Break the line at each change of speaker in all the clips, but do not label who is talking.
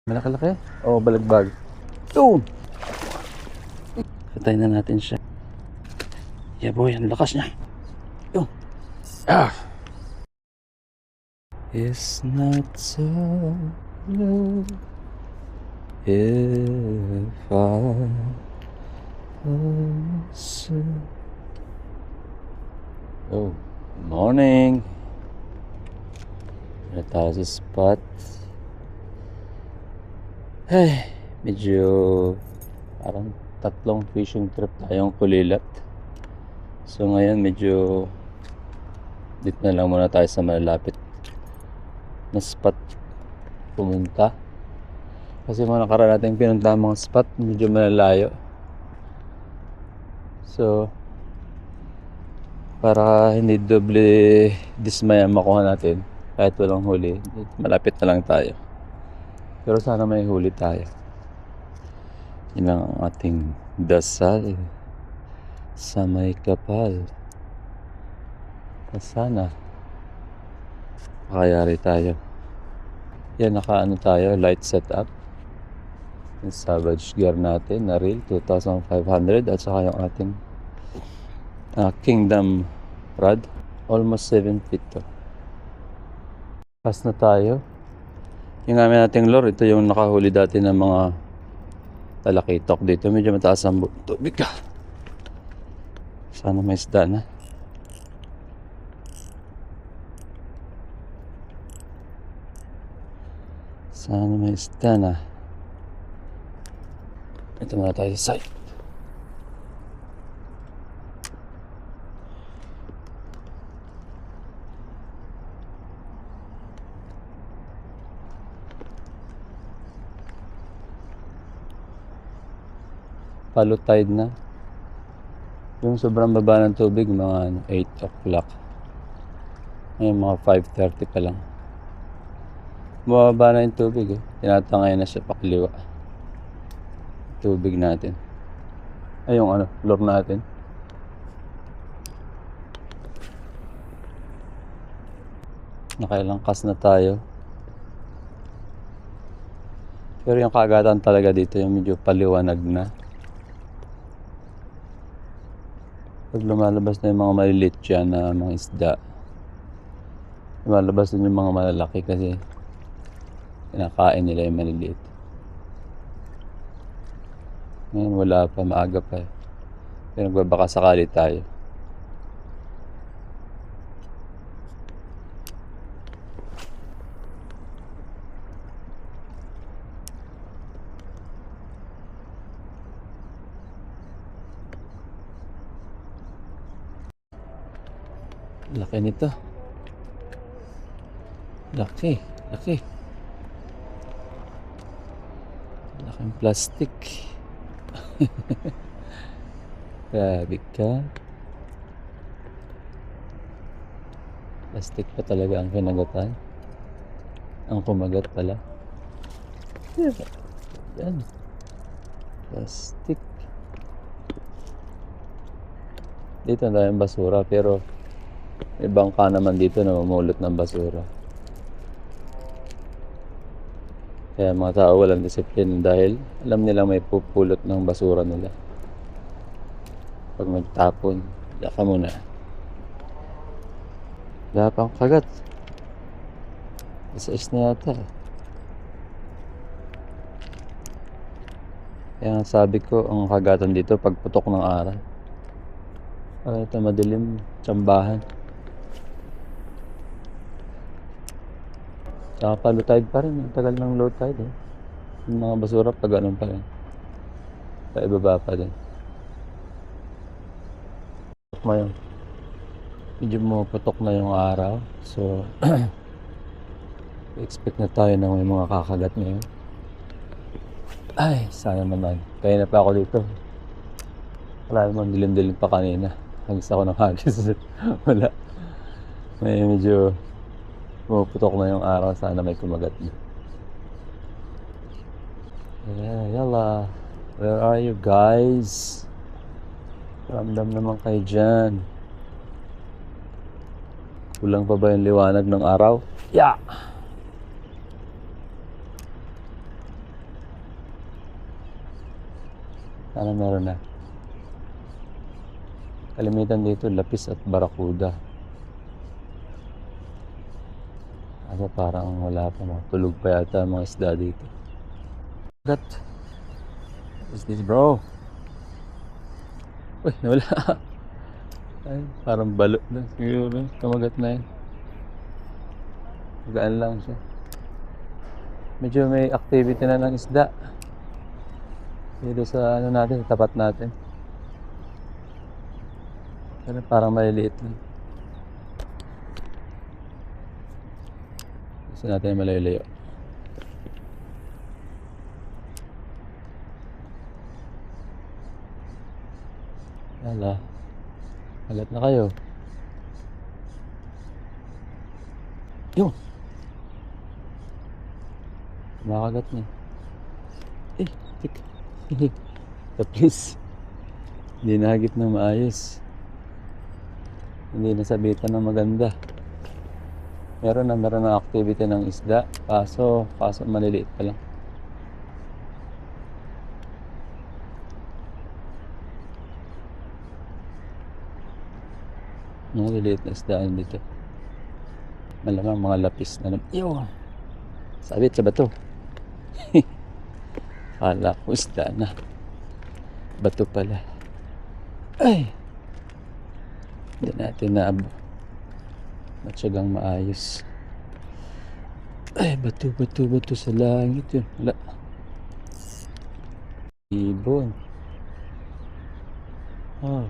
Malaki-laki? Oo, balagbag. Yun! Patay na natin siya. Yeah boy, ang lakas niya. Yun! Ah! It's not so low if I was Oh, morning! Ano tayo sa spot? Ay, medyo parang tatlong fishing trip tayong kulilat. So ngayon medyo dito na lang muna tayo sa malalapit na spot pumunta. Kasi mga nakaraan natin pinunta mga spot medyo malalayo. So para hindi doble dismaya makuha natin kahit walang huli, malapit na lang tayo. Pero sana may huli tayo. Yun ang ating dasal sa may kapal. Sana makayari tayo. Yan, nakaano tayo, light setup. Yung Savage gear natin na reel 2,500 at saka yung ating Kingdom rod, almost 7 feet to. Pass na tayo. Yung namin nating lure, ito yung nakahuli dati ng mga talakitok dito. Medyo mataas ang tubig ka. Sana may isda na. Sana may isda na. Ito muna tayo sa site. Palo tide na. Yung sobrang baba ng tubig, mga 8 o'clock. Ngayon mga 5:30 pa lang. Bumaba na yung tubig eh. Tinatangay na siya pakliwa. Tubig natin. Ay yung lure natin. Nakailang cast na tayo. Pero yung kagatan talaga dito, yung medyo paliwanag na. Pag lumalabas na yung mga maliliit dyan na mga isda, lumalabas din yung mga malalaki kasi kinakain nila yung maliliit. Ngayon wala pa, maaga pa. Pero nagbabaka sakali tayo. Laki nito. Laki. Laking plastic. Grabe ka. Plastic pa talaga ang kinagatan. Ang kumagat pala. Yan. Plastic. Dito na tayong basura pero may bangka naman dito na mamulot ng basura. Kaya mga tao walang disiplina dahil alam nila may pupulot ng basura nila. Pag magtapon, diyan ka muna. Wala pang kagat. Isa na yata. Kaya nga sabi ko, ang kagatan dito pagputok ng araw. Ito madilim, tsambahan. Saka pa low tide pa rin. Ang tagal ng low tide eh. Yung mga basura pa ganun pa rin. Paibaba pa din. Medyo putok na yung araw. So expect na tayo na may mga kakagat ngayon. Ay, sana naman. Kaya na pa ako dito. Wala naman, dilim-dilim pa kanina. Hagis ako ng hagis. Wala. May medyo puputok na yung araw. Sana may kumagat na. Yeah, yala. Where are you guys? Ramdam naman kayo dyan. Kulang pa ba yung liwanag ng araw? Yeah! Sana meron na. Kalimitan dito, lapis at barakuda. Ano, parang wala pa, tulog pa yata mga isda dito. What is this, bro? Uy, nawala. Ay, parang balot lang siguro. Kamagat na yun. Magaan lang siya. Medyo may activity na ng isda. Dito sa ano natin, sa tapat natin. Pero parang maliliit lang. Gusto natin malayo-layo. Wala. Agat na kayo. Yun. Kumakagat niya. Tik. So please. Hindi nahagip ng maayos. Hindi nasabitan ng maganda. Meron na activity ng isda. Kaso maliliit pa lang. Maliliit na isdaan dito. Malamang mga lapis na yun. Sabit sa bato. Kala ko isda na. Bato pala. Ay! Hindi natin matyagang maayos. Ay, bato sa langit yun. Wala. Ibon. Oh.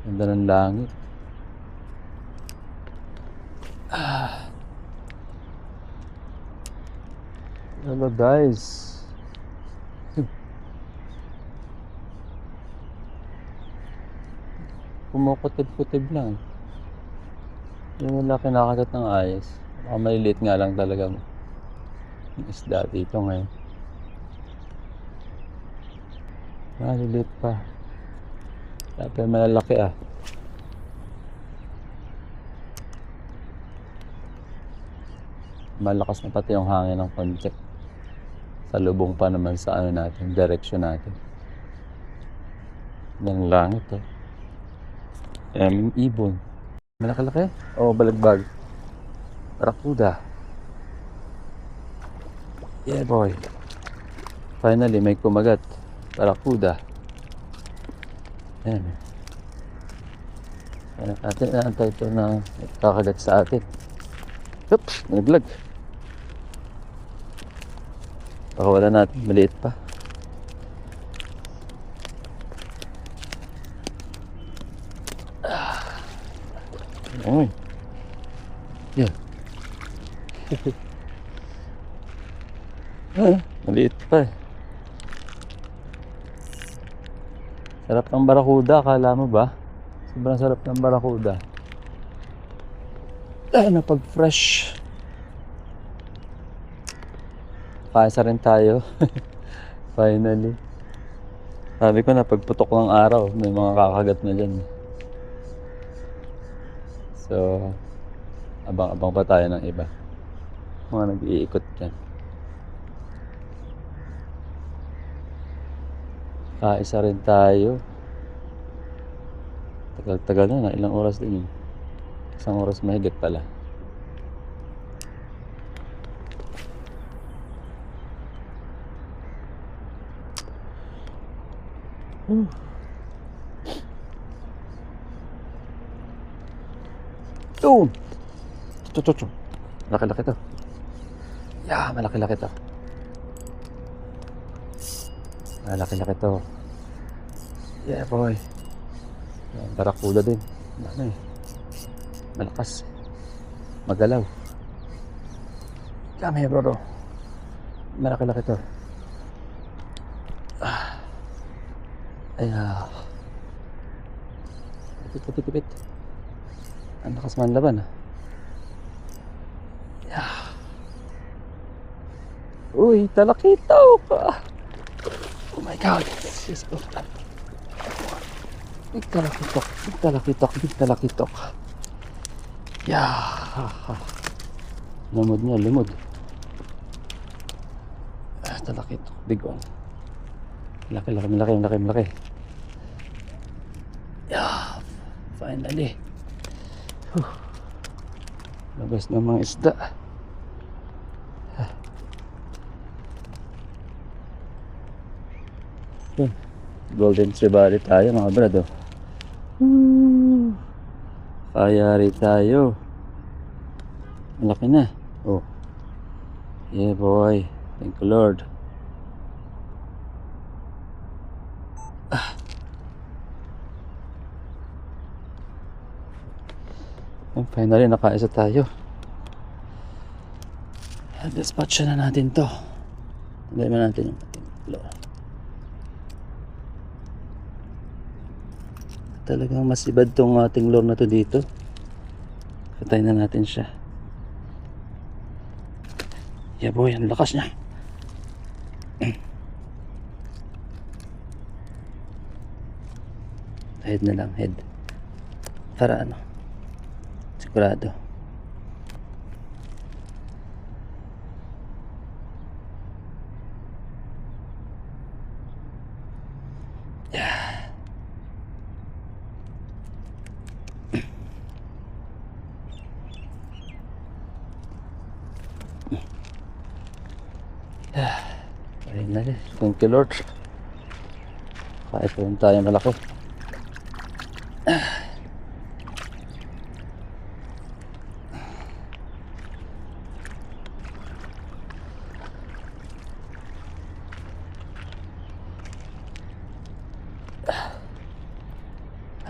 Ganda ng langit. Hello guys. Kumukutib-kutib lang. Yung wala kinakagat ng ayos. Maliliit nga lang talagang isda dito ngayon. Maliliit pa. Dapat malalaki Malakas na pati yung hangin ng konti. Salubong pa naman sa ano natin, direksyon natin. Ng langit Aming ibon. Malaki-laki? O balagbag? Barakuda. Yeah boy. Finally may kumagat. Barakuda. Ayan. Atin naantay ito na kakagat sa atin. Oops, naglag. Pakawala natin, maliit pa. Oy. Yeah. Maliit pa Sarap ng barakuda, akala mo ba? Sobrang sarap ng barakuda. Napag-fresh. Paisa rin tayo. Finally. Sabi ko na pagputok ng araw, may mga kakagat na dyan. So, abang-abang pa tayo ng iba. Mga nag-iikot dyan. Kaisa rin tayo. Tagal-tagal na, ilang oras din yun. Isang oras mahigit pala. Doon! Ito. Malaki-laki to. Yeah, malaki-laki to. Malaki-laki to. Yeah, boy. Barakuda din. Malakas. Magalaw. Come here, bro. Malaki-laki to. Ayan. Tipit. Ang lakas man laban Yeah. Uy, talakitaw ka. Oh my God. Yes, oh. Big talakitok. Yeah. Lumod niya. Talakitok. Big one. Laki. Yeah, finally. Labas ng mga isda. Golden Trevally tayo mga brad. Kayari tayo. Malaki na. Oh. Yeah boy. Thank you Lord. And finally nakaisa tayo. Dispatch na natin to. Tanggalin natin yung ating lure. Talagang masibad tong ating lure na to dito. Patay na natin siya. Yeah boy, ang lakas niya. Head na lang, head. Para ano, sigurado. Ayun na rin. Thank you Lord. Kahit rin tayo malaki.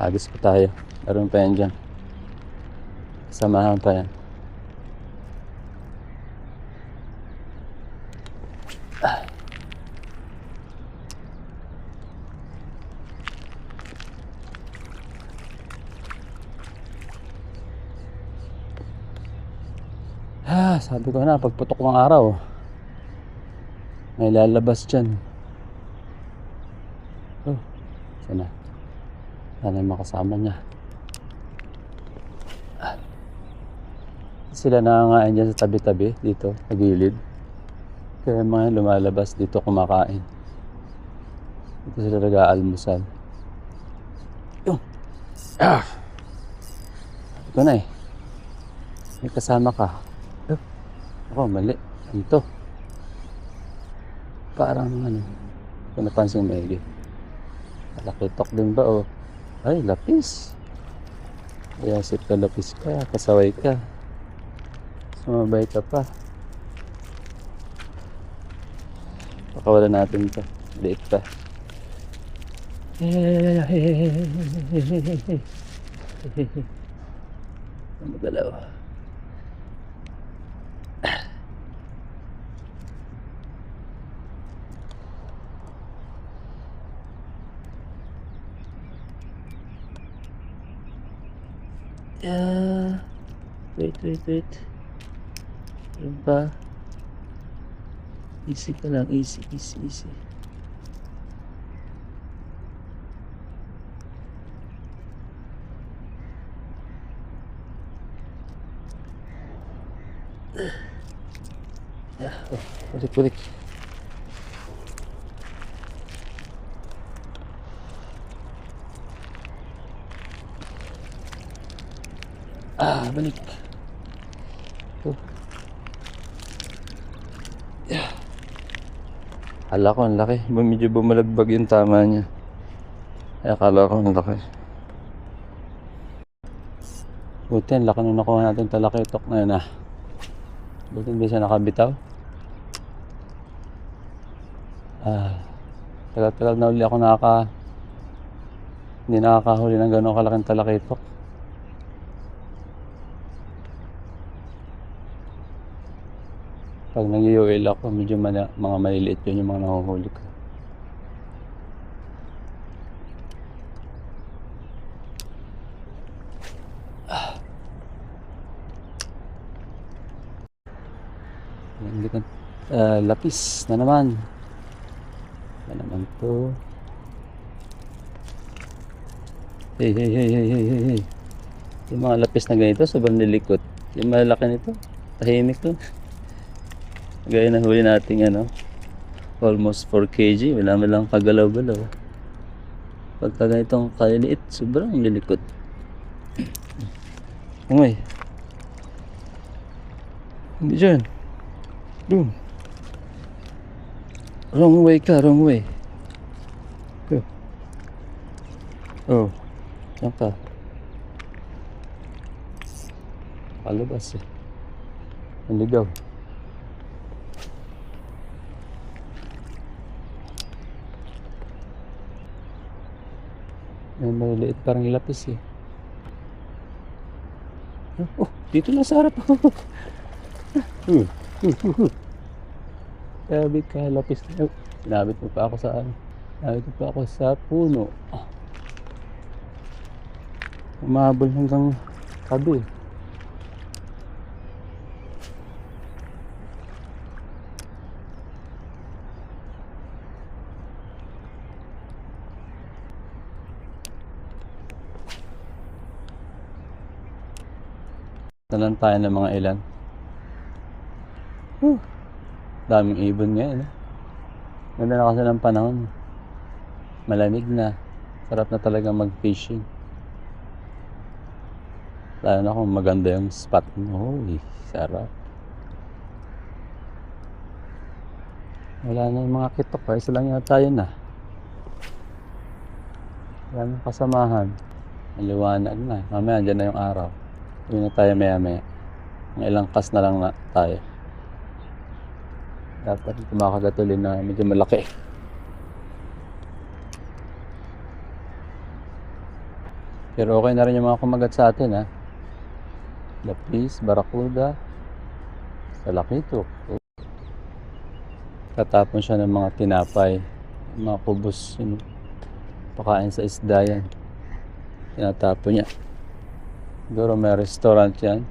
Hagis pa tayo. Meron pa yan dyan. Samahan pa yan. Sabi ko na, pagputok ng araw, may lalabas dyan. Oh, sana. Sana makasama niya. Sila nangangain dyan sa tabi-tabi, dito, sa gilid. Kaya mga lumalabas dito kumakain. Dito sila nag-aalmusal. Sabi ko na eh, may kasama ka. Ako, mali. Ito. Parang ano, kung napansin mo maigi. Lakitok din ba o? Ay, lapis. Kaya sip ka, lapis ka. Kasaway ka. Sumabay ka pa. Pakawala natin ito. Liit pa. Magalaw. Wait. Yun pa. Easy ka lang. Easy. Balik. Balik. Akala ko ang laki. Medyo bumalagbag yung tama niya. Akala ko ang laki. Buti ang laki nung nakuha natin talakitok na yun Buti hindi siya nakabitaw. Tagal-tagal na uli ako hindi nakakahuli ng gano'ng kalaking talakitok. Pag nag-UL ako, medyo mga maliliit yun yung mga nahuhuli ko. Lapis na naman. Ano naman to? Hey. Yung mga lapis na ganito, sobrang lilikot. Yung malaki nito, tahimik to. Gaya na huli nating Almost 4 kg. Wala mo lang kagalaw-galaw. Pagka ganitong kaliliit, sobrang lilikot. Uy. Hindi dyan. Doon. Wrong way ka, wrong way. Go. Oh. Diyan ka. Palabas eh. Naligaw. May maliliit parang lapis eh. Oh, dito na sa harap. Sabi ka, lapis na. Sinabit mo pa ako sa ano. Sinabit mo pa ako sa puno. Umabol hanggang tabi. Tanan tayo ng mga ilan. Daming ibon ngayon. Ganda na kasi ng panahon. Malamig na. Sarap na talaga mag-fishing. Lalo na kung maganda yung spot mo. Uy, sarap. Wala na yung mga kitok. Isa lang yata tayo na. Wala nang kasamahan. Maliwanag na. Mamaya dyan na yung araw. Uwi na tayo maya-maya. Mga ilang kas na lang na tayo. Dapat kumakagatulin na medyo malaki. Pero okay na rin yung mga kumagat sa atin ha. Lapis, barakuda, salakitok. Tatapon siya ng mga tinapay, mga kubos, pakain sa isda yan. Tinatapon niya. Siguro may restaurant yan.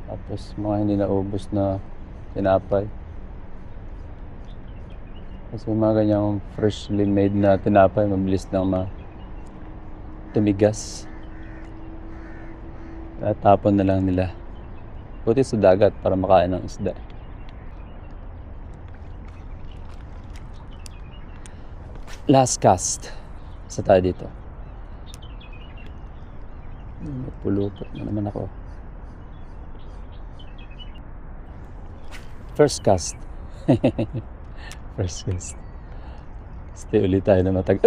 Tapos mga hindi naubos na tinapay. Kasi mga ganyang freshly made na tinapay, mabilis lang tumigas. Tapon na lang nila. Buti sa dagat para makain ng isda. Last cast. Sa tayo dito. Pulupot na naman ako. First cast. First cast. Stay ulit tayo na matag...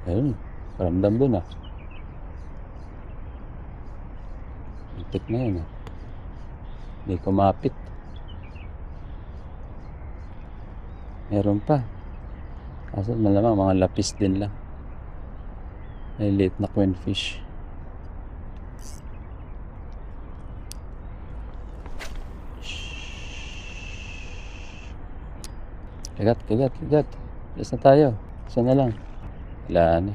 Ayun. Paramdam doon ah. Itik na yun ah. Hindi kumapit. Meron pa. Kaso malamang mga lapis din lang. May late na queenfish. Kagat. Yes na tayo. Isa na lang. Wala na.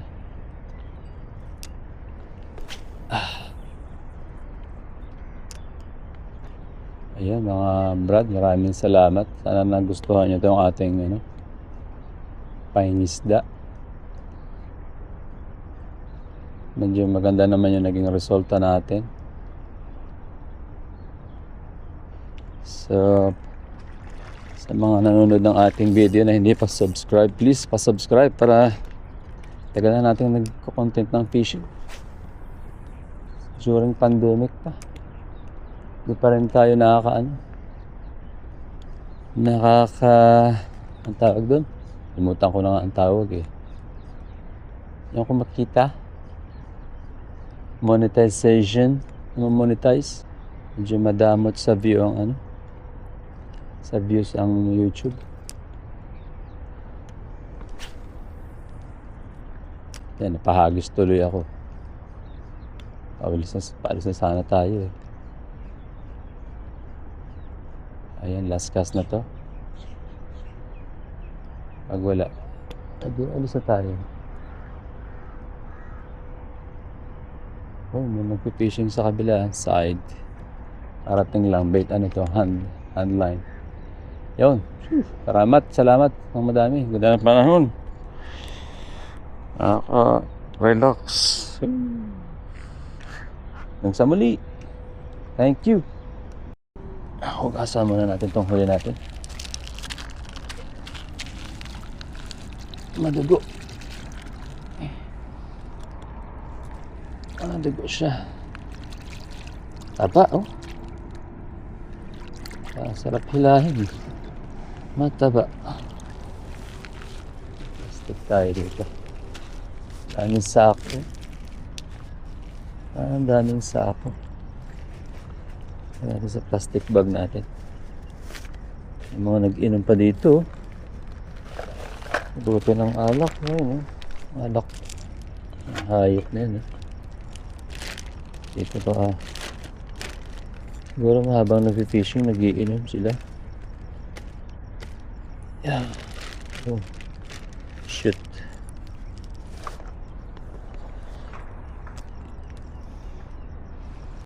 Ayan mga brad, maraming salamat. Sana nagustuhan nyo itong ating pangingisda. Medyo maganda naman yung naging resulta natin. So, sa mga nanonood ng ating video na hindi pa subscribe, please pa-subscribe para tagal na natin nagko-content ng fishing. During pandemic pa. Hindi pa rin tayo ang tawag doon? Limutan ko na nga ang tawag eh. Yung kung makita, monetization, monetize, medyo madamot sa view ang sa views ang YouTube. Yan, napahagis tuloy ako. Paalis na sana tayo eh. Ayan, last cast na to. Pag wala, alis na tayo. Oh, may magpipishing sa kabila side. Parating lang, bait handline. Yun. Salamat ng madami. Ganda ng panahon. Relax. Hanggang sa muli. Thank you. Hugasan muna natin itong huli natin. Madugo. Madugo siya. Taba, oh. Sarap hilahin. Mataba. Plastic tayo dito. Daming sako. Ang daming sako. Natin sa plastic bag natin. May mga nag-inom pa dito. Buti ng alak. Ayun, alak. Ang hayop na yun. Dito pa. Siguro habang nag-fishing, nag-iinom sila. Yan. Oh.